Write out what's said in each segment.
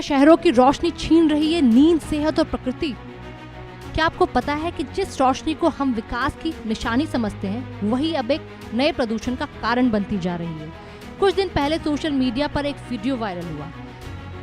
शहरों की रोशनी छीन रही है नींद, सेहत और प्रकृति? क्या आपको पता है कि जिस रोशनी को हम विकास की निशानी समझते हैं, वही अब एक नए प्रदूषण का कारण बनती जा रही है। कुछ दिन पहले सोशल मीडिया पर एक वीडियो वायरल हुआ,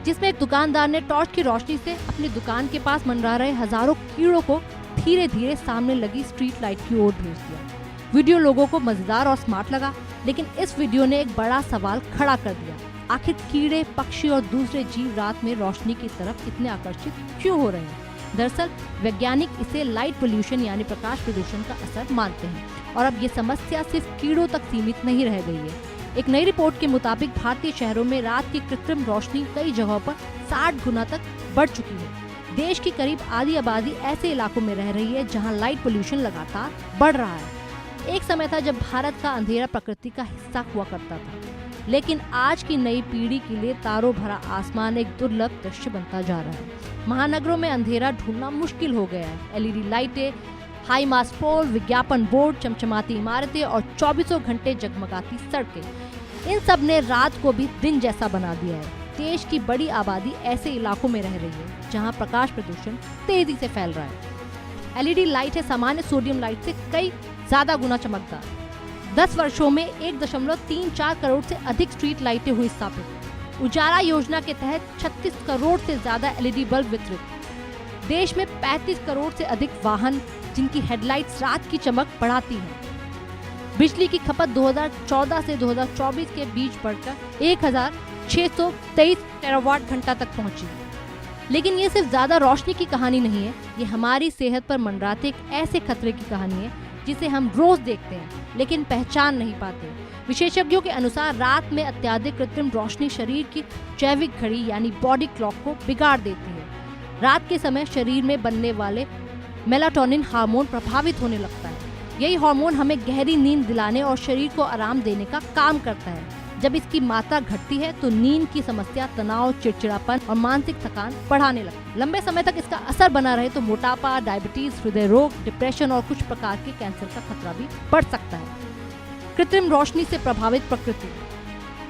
जिसमें एक दुकानदार ने टॉर्च की रोशनी से अपनी दुकान के पास मंडरा रहे हजारों कीड़ों को धीरे धीरे सामने लगी स्ट्रीट लाइट की ओर भेज दिया। वीडियो लोगों को मजेदार और स्मार्ट लगा, लेकिन इस वीडियो ने एक बड़ा सवाल खड़ा कर दिया। आखिर कीड़े, पक्षी और दूसरे जीव रात में रोशनी की तरफ इतने आकर्षित क्यों हो रहे हैं? दरअसल वैज्ञानिक इसे लाइट पोल्यूशन यानी प्रकाश प्रदूषण का असर मानते हैं। और अब ये समस्या सिर्फ कीड़ों तक सीमित नहीं रह गई है। एक नई रिपोर्ट के मुताबिक भारतीय शहरों में रात की कृत्रिम रोशनी कई जगहों पर 60 गुना तक बढ़ चुकी है। देश की करीब आधी आबादी ऐसे इलाकों में रह रही है जहां लाइट पोल्यूशन लगातार बढ़ रहा है। एक समय था जब भारत का अंधेरा प्रकृति का हिस्सा हुआ करता था, लेकिन आज की नई पीढ़ी के लिए तारों भरा आसमान एक दुर्लभ दृश्य बनता जा रहा है। महानगरों में अंधेरा ढूंढना मुश्किल हो गया है। एलईडी लाइटें, हाई मास्ट पोल, विज्ञापन बोर्ड, चमचमाती इमारतें और 24 घंटे जगमगाती सड़कें, इन सब ने रात को भी दिन जैसा बना दिया है। देश की बड़ी आबादी ऐसे इलाकों में रह रही है जहां प्रकाश प्रदूषण तेजी से फैल रहा है। एलईडी लाइट है सामान्य सोडियम लाइट से कई ज्यादा गुना चमकदार। 10 वर्षों में 1.34 करोड़ से अधिक स्ट्रीट लाइटें हुई स्थापित। उजाला योजना के तहत 36 करोड़ से ज्यादा एलईडी बल्ब वितरित। देश में 35 करोड़ से अधिक वाहन जिनकी हेडलाइट्स रात की चमक बढ़ाती है। बिजली की खपत 2014 से 2024 के बीच बढ़कर 1623 टेरावाट घंटा तक पहुंची। लेकिन ये सिर्फ ज्यादा रोशनी की कहानी नहीं है, ये हमारी सेहत पर मंडराते एक ऐसे खतरे की कहानी है जिसे हम रोज देखते हैं लेकिन पहचान नहीं पाते। विशेषज्ञों के अनुसार रात में अत्यधिक कृत्रिम रोशनी शरीर की जैविक घड़ी यानी बॉडी क्लॉक को बिगाड़ देती है। रात के समय शरीर में बनने वाले मेलाटोनिन हार्मोन प्रभावित होने लगता है। यही हार्मोन हमें गहरी नींद दिलाने और शरीर को आराम देने का काम करता है। जब इसकी मात्रा घटती है तो नींद की समस्या, तनाव, चिड़चिड़ापन और मानसिक थकान बढ़ाने लगती है। लंबे समय तक इसका असर बना रहे तो मोटापा, डायबिटीज, हृदय रोग, डिप्रेशन और कुछ प्रकार के कैंसर का खतरा भी बढ़ सकता है। कृत्रिम रोशनी से प्रभावित प्रकृति,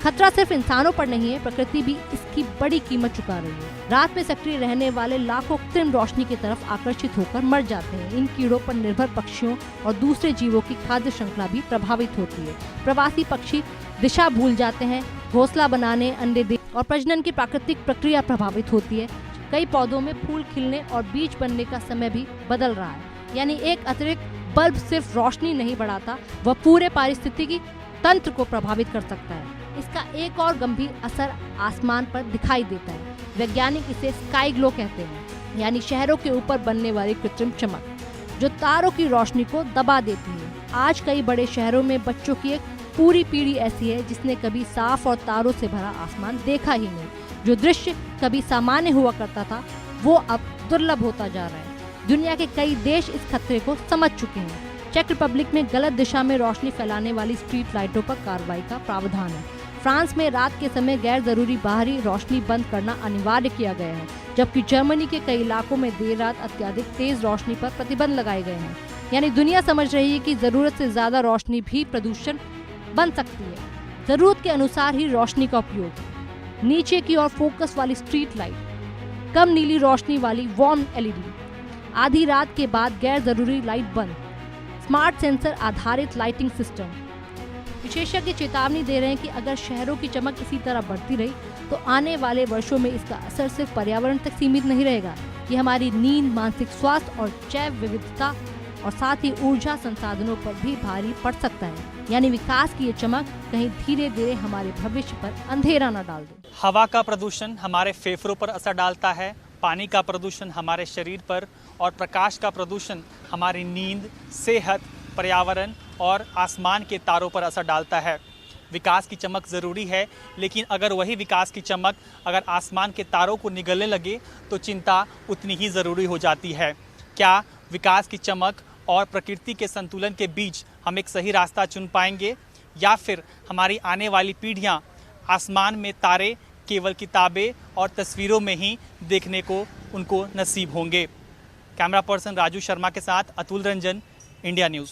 खतरा सिर्फ इंसानों पर नहीं है, प्रकृति भी इसकी बड़ी कीमत चुका रही है। रात में सक्रिय रहने वाले लाखों कृत्रिम रोशनी की तरफ आकर्षित होकर मर जाते हैं। इन कीड़ों पर निर्भर पक्षियों और दूसरे जीवों की खाद्य श्रृंखला भी प्रभावित होती है। प्रवासी पक्षी दिशा भूल जाते हैं, घोंसला बनाने, अंडे देने और प्रजनन की प्राकृतिक प्रक्रिया प्रभावित होती है। कई पौधों में फूल खिलने और बीज बनने का समय भी बदल रहा है। यानी एक अतिरिक्त बल्ब सिर्फ रोशनी नहीं बढ़ाता, वह पूरे पारिस्थितिकी तंत्र को प्रभावित कर सकता है। इसका एक और गंभीर असर आसमान पर दिखाई देता है। वैज्ञानिक इसे स्काई ग्लो कहते हैं, यानी शहरों के ऊपर बनने वाली कृत्रिम चमक जो तारों की रोशनी को दबा देती है। आज कई बड़े शहरों में बच्चों की एक पूरी पीढ़ी ऐसी है जिसने कभी साफ और तारों से भरा आसमान देखा ही नहीं। जो दृश्य कभी सामान्य हुआ करता था, वो अब दुर्लभ होता जा रहा है। दुनिया के कई देश इस खतरे को समझ चुके हैं। चेक रिपब्लिक में गलत दिशा में रोशनी फैलाने वाली स्ट्रीट लाइटों पर कार्रवाई का प्रावधान है। फ्रांस में रात के समय गैर जरूरी बाहरी रोशनी बंद करना अनिवार्य किया गया है, जबकि जर्मनी के कई इलाकों में देर रात अत्यधिक तेज रोशनी पर प्रतिबंध लगाए गए हैं। यानी दुनिया समझ रही है कि जरूरत से ज्यादा रोशनी भी प्रदूषण बन सकती है। जरूरत के अनुसार ही रोशनी का उपयोग, नीचे की ओर फोकस वाली स्ट्रीट लाइट, कम नीली रोशनी वाली वार्म एलईडी, आधी रात के बाद गैर जरूरी लाइट बंद, स्मार्ट सेंसर आधारित लाइटिंग सिस्टम। विशेषज्ञ चेतावनी दे रहे हैं कि अगर शहरों की चमक इसी तरह बढ़ती रही तो आने वाले वर्षों में इसका असर सिर्फ पर्यावरण तक सीमित नहीं रहेगा। ये हमारी नींद, मानसिक स्वास्थ्य और जैव विविधता और साथ ही ऊर्जा संसाधनों पर भी भारी पड़ सकता है। यानी विकास की ये चमक कहीं धीरे धीरे हमारे भविष्य पर अंधेरा न डाल दे। हवा का प्रदूषण हमारे फेफड़ों पर असर डालता है, पानी का प्रदूषण हमारे शरीर पर और प्रकाश का प्रदूषण हमारी नींद, सेहत, पर्यावरण और आसमान के तारों पर असर डालता है। विकास की चमक ज़रूरी है, लेकिन अगर वही विकास की चमक अगर आसमान के तारों को निगलने लगे तो चिंता उतनी ही ज़रूरी हो जाती है। क्या विकास की चमक और प्रकृति के संतुलन के बीच हम एक सही रास्ता चुन पाएंगे, या फिर हमारी आने वाली पीढ़ियां आसमान में तारे केवल किताबें और तस्वीरों में ही देखने को उनको नसीब होंगे? कैमरा पर्सन राजू शर्मा के साथ अतुल रंजन, इंडिया न्यूज़।